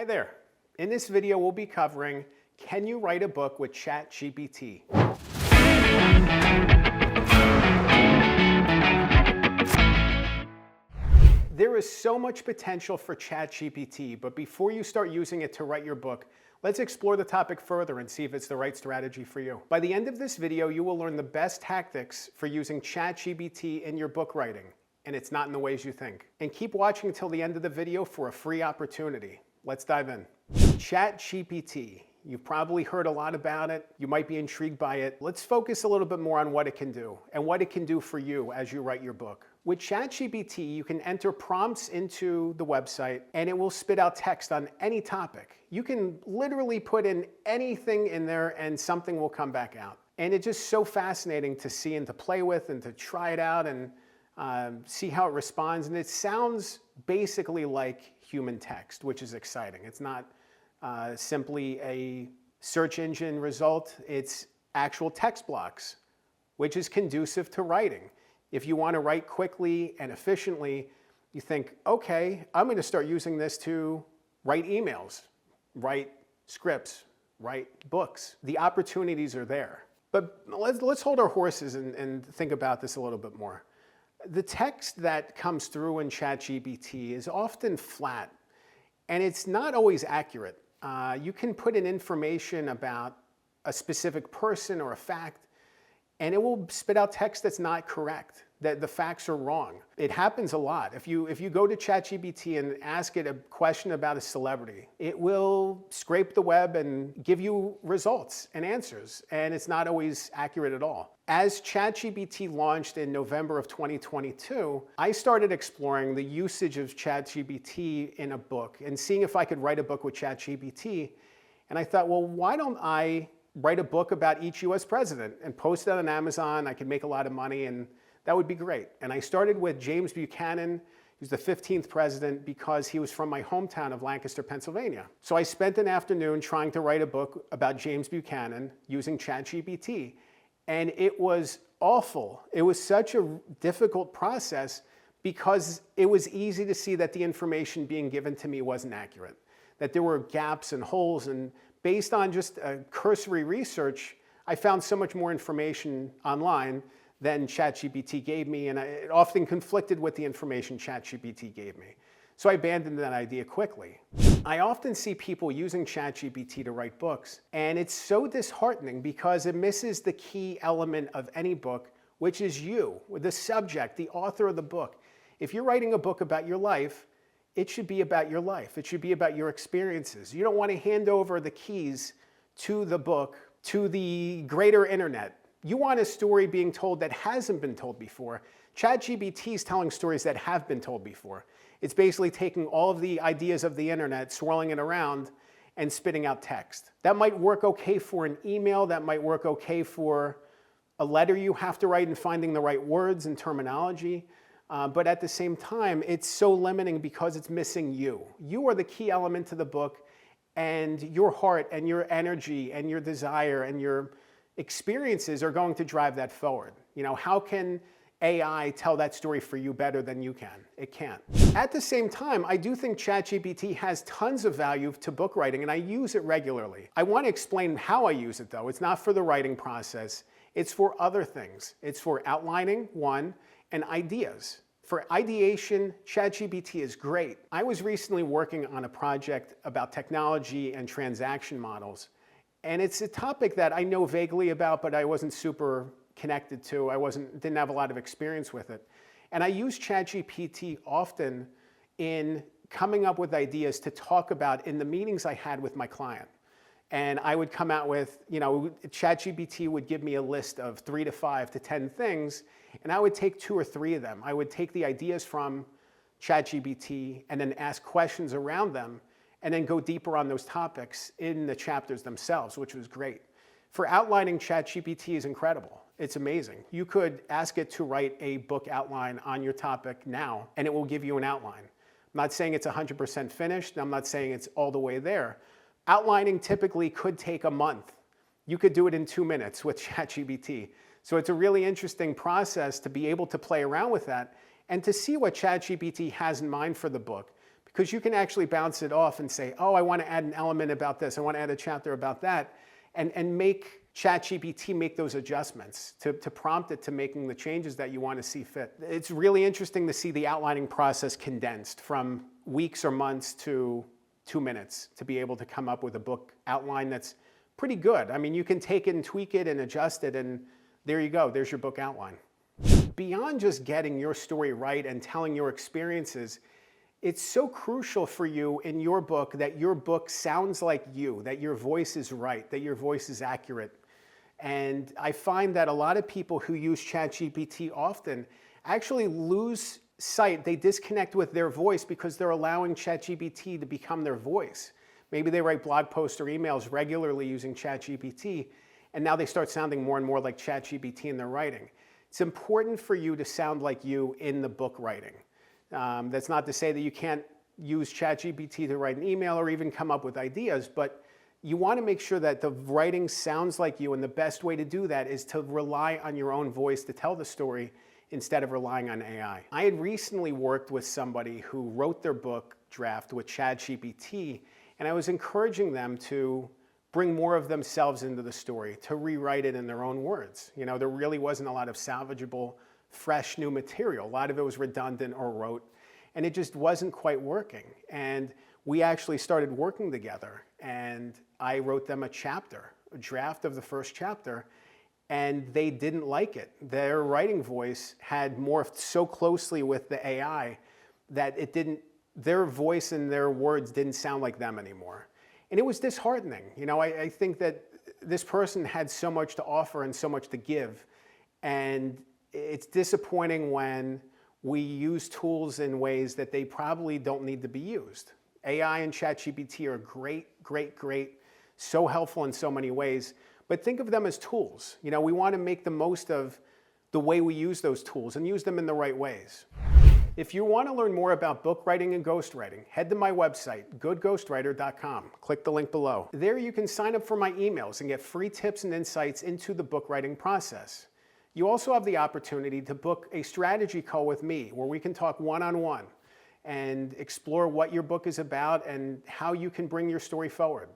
Hi there. In this video, we'll be covering, can you write a book with ChatGPT? There is so much potential for ChatGPT, but before you start using it to write your book, let's explore the topic further and see if it's the right strategy for you. By the end of this video, you will learn the best tactics for using ChatGPT in your book writing, and it's not in the ways you think. And keep watching until the end of the video for a free opportunity. Let's dive in. ChatGPT. You've probably heard a lot about it. You might be intrigued by it. Let's focus a little bit more on what it can do and what it can do for you as you write your book. With ChatGPT, you can enter prompts into the website and it will spit out text on any topic. You can literally put in anything in there and something will come back out. And it's just so fascinating to see and to play with and to try it out and see how it responds. And it sounds basically like human text, which is exciting. It's not simply a search engine result. It's actual text blocks, which is conducive to writing. If you want to write quickly and efficiently, you think, okay, I'm going to start using this to write emails, write scripts, write books. The opportunities are there. But let's hold our horses and think about this a little bit more. The text that comes through in ChatGPT is often flat, and it's not always accurate. You can put in information about a specific person or a fact, and it will spit out text that's not correct, that the facts are wrong. It happens a lot. If you go to ChatGPT and ask it a question about a celebrity, it will scrape the web and give you results and answers, and it's not always accurate at all. As ChatGPT launched in November of 2022, I started exploring the usage of ChatGPT in a book and seeing if I could write a book with ChatGPT. And I thought, well, why don't I write a book about each US president and post it on Amazon? I could make a lot of money and that would be great. And I started with James Buchanan. He was the 15th president because he was from my hometown of Lancaster, Pennsylvania. So I spent an afternoon trying to write a book about James Buchanan using ChatGPT. And it was awful. It was such a difficult process because it was easy to see that the information being given to me wasn't accurate, that there were gaps and holes. And based on just cursory research, I found so much more information online than ChatGPT gave me, and it often conflicted with the information ChatGPT gave me. So I abandoned that idea quickly. I often see people using ChatGPT to write books, and it's so disheartening because it misses the key element of any book, which is you, the subject, the author of the book. If you're writing a book about your life, it should be about your life. It should be about your experiences. You don't want to hand over the keys to the book to the greater internet. You want a story being told that hasn't been told before. ChatGPT is telling stories that have been told before. It's basically taking all of the ideas of the internet, swirling it around, and spitting out text. That might work okay for an email. That might work okay for a letter you have to write and finding the right words and terminology. But at the same time, it's so limiting because it's missing you. You are the key element to the book, and your heart and your energy and your desire and your experiences are going to drive that forward. You know, how can AI tell that story for you better than you can? It can't. At the same time, I do think ChatGPT has tons of value to book writing, and I use it regularly. I want to explain how I use it, though. It's not for the writing process. It's for other things. It's for outlining, one, and ideas. For ideation, ChatGPT is great. I was recently working on a project about technology and transaction models. And it's a topic that I know vaguely about, but I wasn't super connected to. Didn't have a lot of experience with it. And I use ChatGPT often in coming up with ideas to talk about in the meetings I had with my client. And I would come out with, ChatGPT would give me a list of 3 to 5 to 10 things, and I would take 2 or 3 of them. I would take the ideas from ChatGPT and then ask questions around them, and then go deeper on those topics in the chapters themselves, which was great. For outlining, ChatGPT is incredible. It's amazing. You could ask it to write a book outline on your topic now, and it will give you an outline. I'm not saying it's 100% finished. I'm not saying it's all the way there. Outlining typically could take a month. You could do it in 2 minutes with ChatGPT. So it's a really interesting process to be able to play around with that and to see what ChatGPT has in mind for the book. because you can actually bounce it off and say, oh, I want to add an element about this. I want to add a chapter about that, and make ChatGPT make those adjustments to prompt it to making the changes that you want to see fit. It's really interesting to see the outlining process condensed from weeks or months to 2 minutes to be able to come up with a book outline that's pretty good. I mean, you can take it and tweak it and adjust it, and there you go. There's your book outline. Beyond just getting your story right and telling your experiences, it's so crucial for you in your book that your book sounds like you, that your voice is right, that your voice is accurate. And I find that a lot of people who use ChatGPT often actually lose sight. They disconnect with their voice because they're allowing ChatGPT to become their voice. Maybe they write blog posts or emails regularly using ChatGPT, and now they start sounding more and more like ChatGPT in their writing. It's important for you to sound like you in the book writing. That's not to say that you can't use ChatGPT to write an email or even come up with ideas, but you want to make sure that the writing sounds like you, and the best way to do that is to rely on your own voice to tell the story instead of relying on AI. I had recently worked with somebody who wrote their book draft with ChatGPT, and I was encouraging them to bring more of themselves into the story, to rewrite it in their own words. You know, there really wasn't a lot of salvageable, fresh new material. A lot of it was redundant or rote, and it just wasn't quite working. And we actually started working together, and I wrote them a draft of the first chapter, and they didn't like it. Their writing voice had morphed so closely with the AI that their voice and their words didn't sound like them anymore. And it was disheartening. You know, I think that this person had so much to offer and so much to give, and it's disappointing when we use tools in ways that they probably don't need to be used. AI and ChatGPT are great, so helpful in so many ways, but think of them as tools. You know, we want to make the most of the way we use those tools and use them in the right ways. If you want to learn more about book writing and ghostwriting, head to my website, goodghostwriter.com. Click the link below. There you can sign up for my emails and get free tips and insights into the book writing process. You also have the opportunity to book a strategy call with me where we can talk one-on-one and explore what your book is about and how you can bring your story forward.